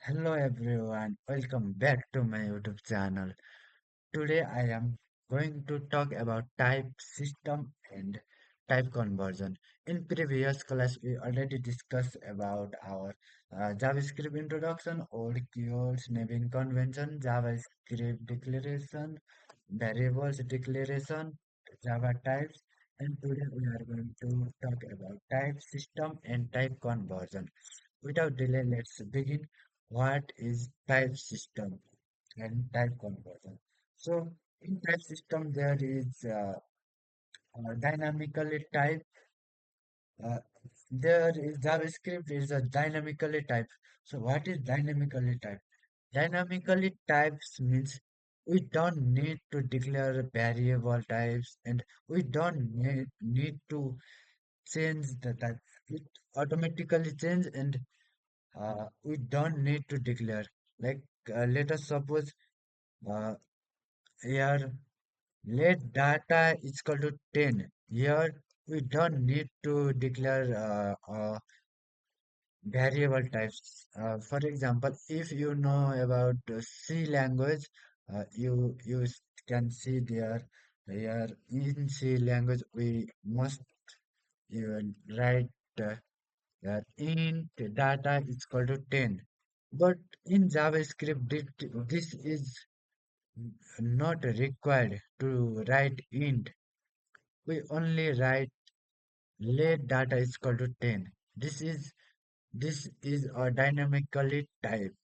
Hello everyone, welcome back to my YouTube channel. Today I am going to talk about type system and type conversion. In previous class we already discussed about our JavaScript introduction, old keywords, naming convention, JavaScript declaration, variables declaration, Java types, and today we are going to talk about type system and type conversion. Without delay, let's begin. What is type system and type conversion? So, in type system, there is dynamically type. Uh, there is JavaScript is a dynamically type. So, what is dynamically type? Dynamically types means we don't need to declare variable types and we don't need to change the type. It automatically change and we don't need to declare. Like let us suppose uh, here let data is equal to 10. Here we don't need to declare variable types. For example, if you know about C language, can see there here in C language we must write int data is equal to 10. But in JavaScript, this is not required to write int. We only write let data is equal to 10. This is a dynamically type.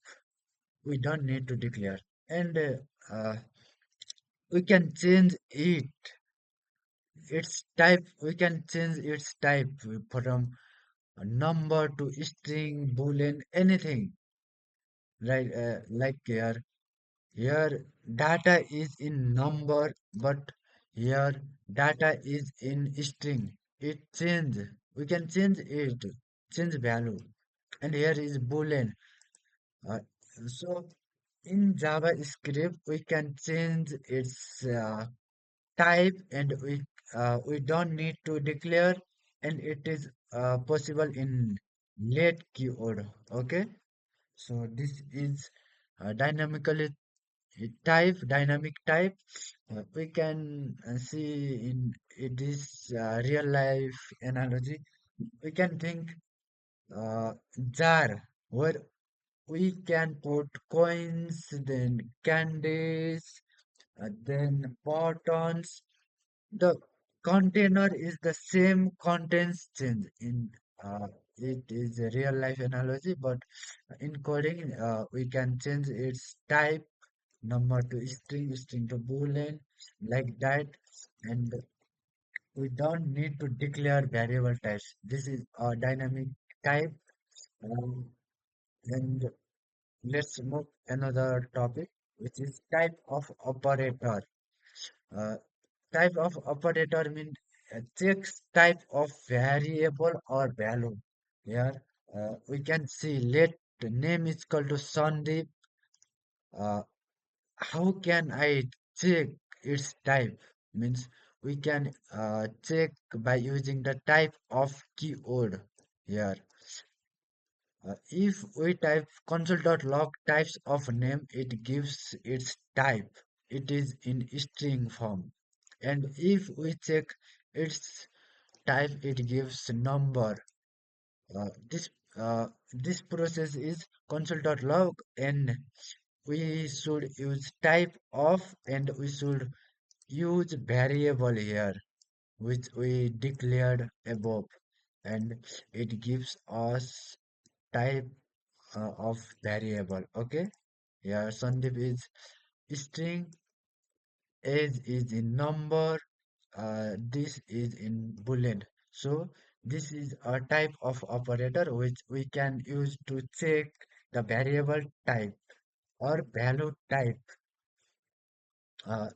We don't need to declare. And we can change its type. We can change its type from a number to string, boolean, anything. Right? Like here data is in number, but here data is in string. It change. We can change it, change value. And here is boolean. Uh, so in JavaScript we can change its type and we don't need to declare and it is possible in late keyword. Okay, so this is dynamically dynamic type. We can see in this real life analogy. We can think jar where we can put coins, then candies, then buttons. The container is the same contents change in it is a real life analogy, but in coding we can change its type number to string, string to boolean, like that, and we don't need to declare variable types. This is a dynamic type, um, and let's move another topic, which is type of operator. Uh, Type of operator means checks type of variable or value. Here we can see let the name is equal to Sandeep. Uh, how can I check its type? Means we can check by using the type of keyword here. If we type console.log types of name, it gives its type. It is in string form. And if we check its type, it gives number. Uh, this this process is console.log and we should use type of and we should use variable here which we declared above and it gives us type of variable. Okay, yeah, Sandeep is string, age is in number, this is in boolean. So this is a type of operator which we can use to check the variable type or value type.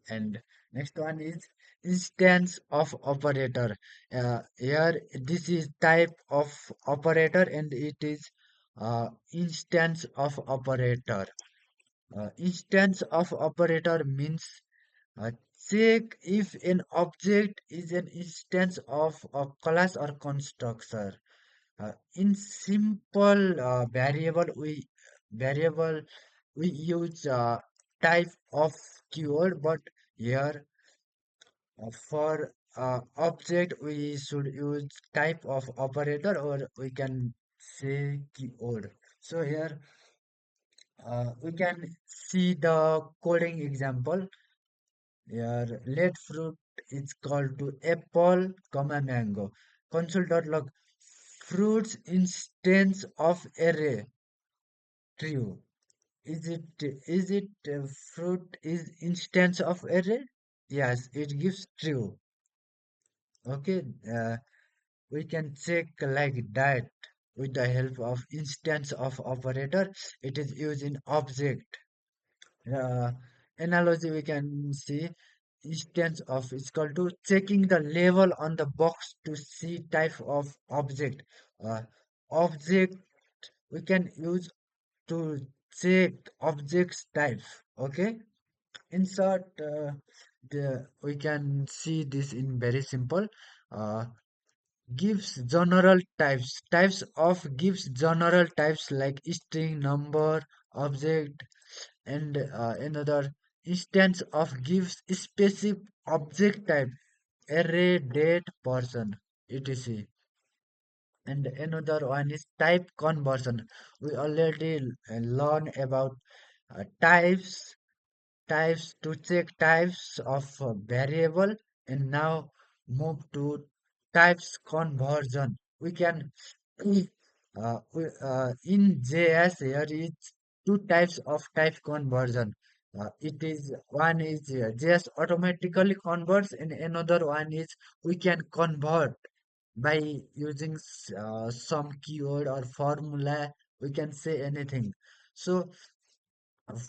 And next one is instance of operator. Here this is type of operator and it is instance of operator. Instance of operator means uh, check if an object is an instance of a class or constructor. In simple variable, variable we use type of keyword, but here for object we should use type of operator, or we can say keyword. So here we can see the coding example. Here let fruit is called to apple comma mango. Console.log fruits instance of array true. Is it fruit is instance of array? Yes, it gives true. Okay, we can check like that with the help of instance of operator. It is used in object. Uh, Analogy we can see instance of is equal to checking the label on the box to see type of object. Uh, Object we can use to check objects type. Okay. In short, we can see this in very simple. Uh, Gives general types of gives general types like string, number, object, and another instance of gives specific object type, array, date, person, etc. And another one is type conversion. We already learn about types to check types of variable, and now move to types conversion. We can in JS here is two types of type conversion. It is one is JS automatically converts, and another one is we can convert by using some keyword or formula. We can say anything. So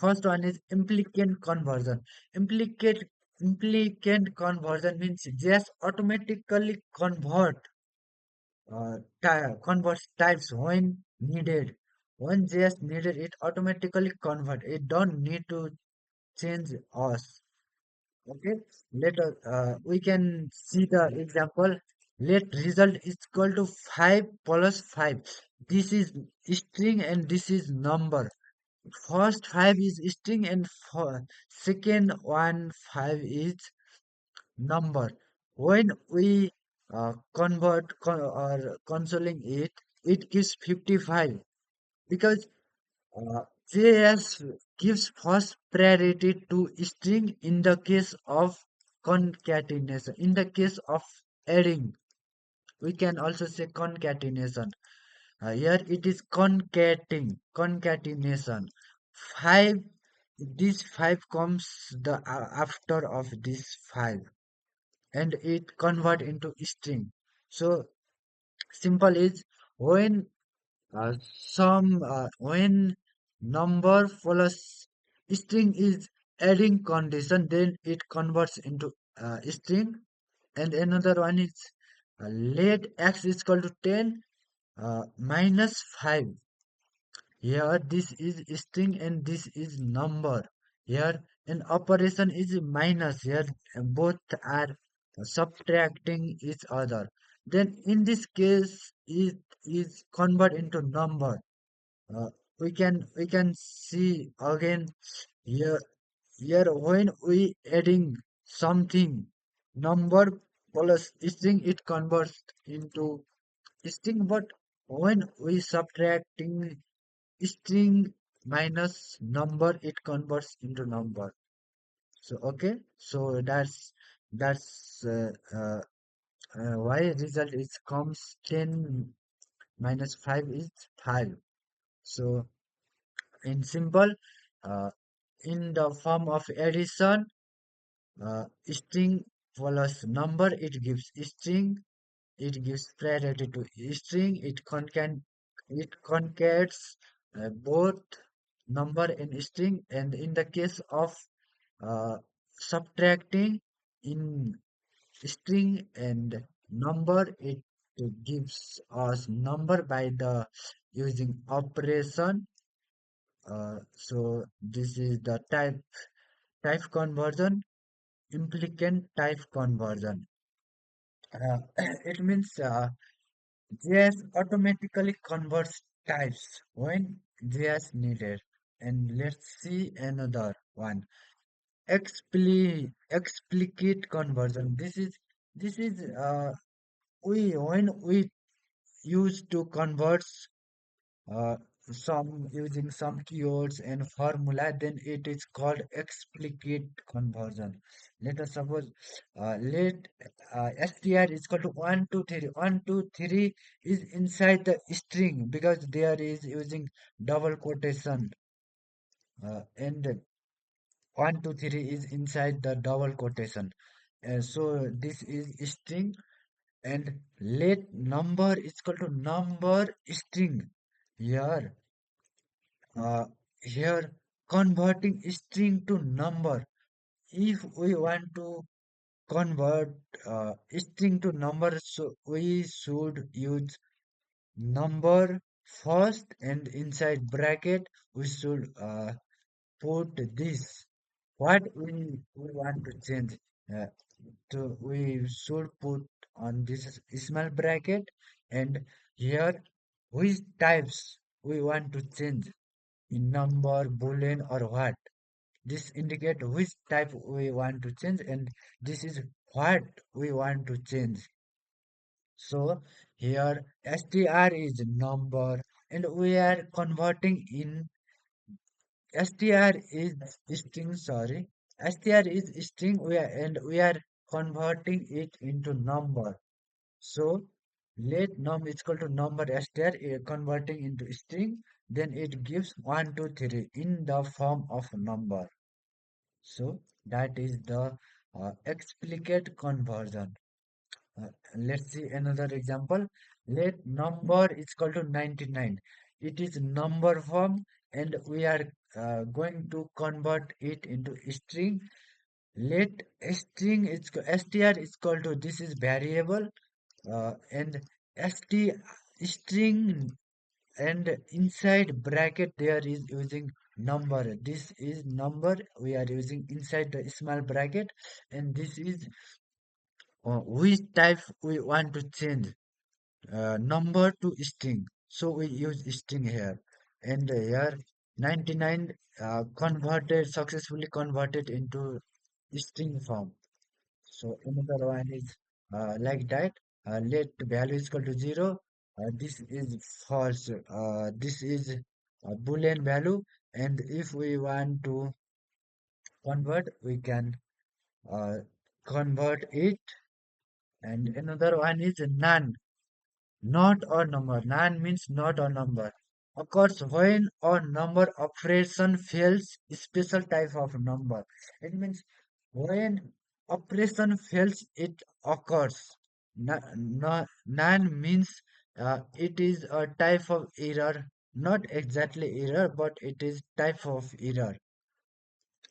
first one is implicant conversion. Implicate Implicant conversion means just automatically converts types when needed. When just needed, it automatically convert. It don't need to change us. Okay. Later, we can see the example. Let result is equal to 5 plus 5. This is string and this is number. First five is string and second one five is number. When we or consoling it, it gives 55 because JS gives first priority to string in the case of concatenation. In the case of adding, we can also say concatenation. Here it is concatenation. Five, this five comes the after of this five, and it convert into string. So simple is when when number plus string is adding condition, then it converts into string. And another one is let x is equal to 10 minus 5. Here this is string and this is number. Here an operation is minus. Here both are subtracting each other. Then in this case it is convert into number. Uh, we can see again here when we adding something number plus string, it converts into string, but when we subtracting string minus number, it converts into number. So okay, so that's why result is comes 10 minus 5 is 5. So in simple, uh, in the form of addition, string plus number, it gives string. It gives priority to string. It concatenates both number and string. And in the case of uh, subtracting in string and number, it gives us number by the using operation. So this is the type conversion, implicant type conversion. It means JS automatically converts types when JS needed. And let's see another one. Explicit conversion. This is we when we use to convert uh, some using some keywords and formula, then it is called explicit conversion. Let us suppose let str is equal to 123. 123 is inside the string because there is using double quotation, and 123 is inside the double quotation. So this is string, and let number is equal to number string. Here, uh, here converting string to number. If we want to convert string to number, so we should use number first, and inside bracket we should put this. What we want to change, uh, we should put on this small bracket, and here which types we want to change, in number, boolean, or what. This indicate which type we want to change, and this is what we want to change. So here str is number, and we are converting in str is string, sorry. Str is string, and we are converting it into number. So let num is equal to number str, converting into string, then it gives 123 in the form of number. So that is the explicit conversion. Uh, let's see another example. Let number is equal to 99. It is number form, and we are going to convert it into string. Let string is str is equal to, this is variable, and st string, and inside bracket there is using number. This is number we are using inside the small bracket, and this is which type we want to change, number to string. So we use string here, and here 99 converted, successfully converted into string form. So another one is like that. Let value is equal to 0. This is false. This is a Boolean value, and if we want to convert, we can uh, convert it. And another one is none. Not or number. None means not or number. Occurs when or number operation fails special type of number. It means when operation fails, it occurs. None means it is a type of error, not exactly error, but it is type of error.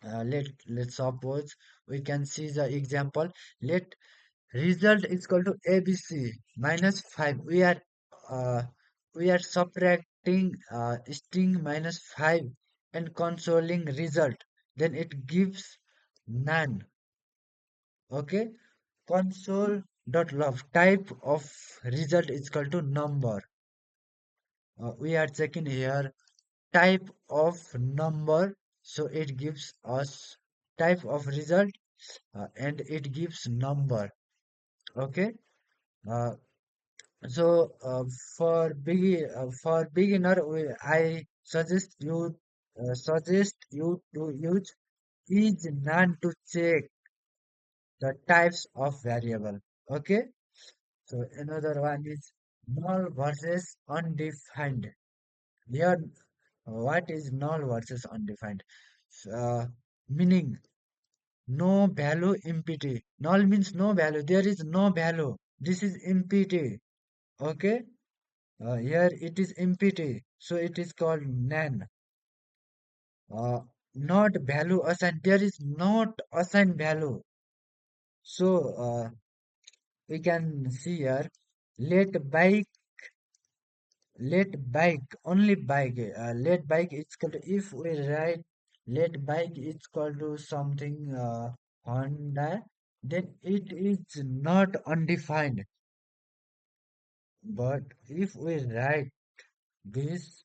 Let's suppose we can see the example. Let result is equal to ABC minus 5. Uh, we are subtracting string minus 5 and consoling result. Then it gives none. Okay. Console dot log type of result is equal to number. We are checking here type of number, so it gives us type of result, and it gives number. Okay. Uh, So for beginner, I suggest you to use is none to check the types of variable. Okay. So another one is null versus undefined. Here, what is null versus undefined? Uh, Meaning no value empty. Null means no value. There is no value. This is empty. Okay. Here it is empty, so it is called nan. Not value assigned. There is not assigned value. So we can see here. Let bike, let bike, only bike. Let bike is equal to, if we write let bike is equal to something Honda, then it is not undefined. But if we write this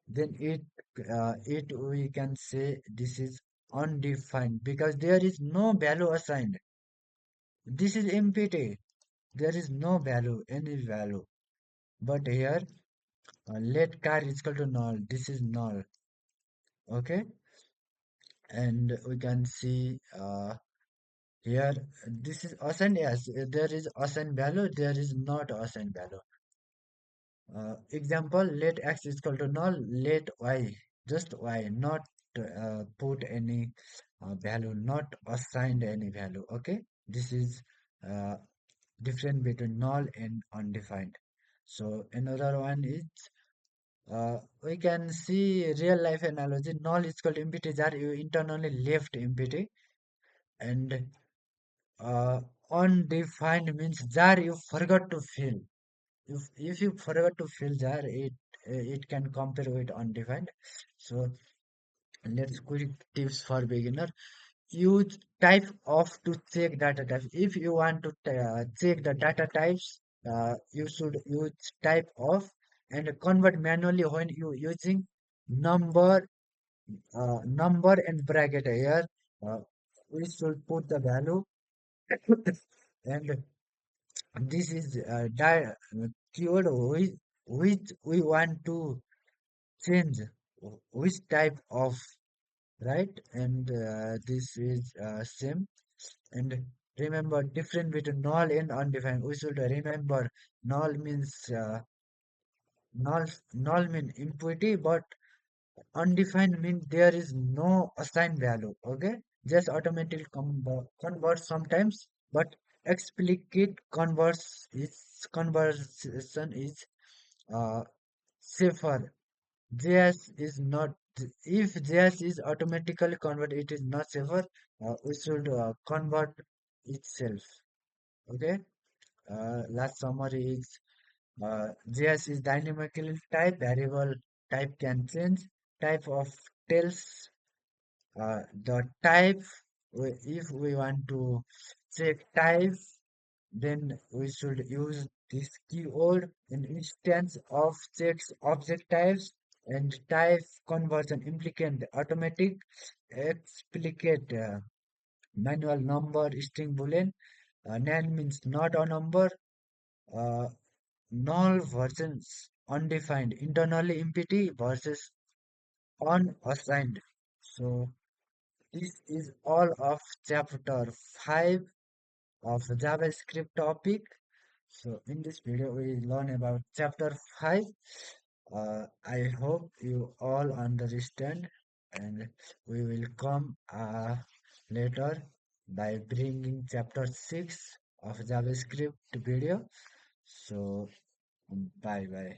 then it we can say this is undefined because there is no value assigned. This is empty. There is no value, any value. But here, let car is equal to null. This is null. Okay, and we can see here this is assigned. Yes, there is assigned value. There is not assigned value. Example, let x is equal to null, let y, just y, not put any value, not assigned any value. Okay, this is uh, different between null and undefined. So another one is we can see real life analogy. Null is equal to empty jar. You internally left empty, and uh, undefined means jar you forgot to fill. If you forgot to fill jar, it can compare with undefined. So let's quick tips for beginner. Use type of to check data types. If you want to check the data types, you should use type of and convert manually when you using number, number and bracket here. Uh, we should put the value and this is keyword which we want to change which type of, right, and this is same. And remember different between null and undefined. We should remember null means null mean empty, but undefined means there is no assigned value. Okay, just automatically convert sometimes, but explicit conversion is uh, safer. JS is not, if JS is automatically convert, it is not safer. We should convert itself. Okay. Last summary is JS is dynamically type, variable type can change, type of tells the type. If we want to check type, then we should use this keyword in instance of checks object types and type conversion implicate automatic explicate manual number string boolean. Nan means not a number. Uh, Null versions undefined internally empty versus unassigned. So this is all of chapter 5 of JavaScript topic. So in this video we learn about chapter 5. I hope you all understand and we will come later by bringing chapter 6 of JavaScript video. So bye bye.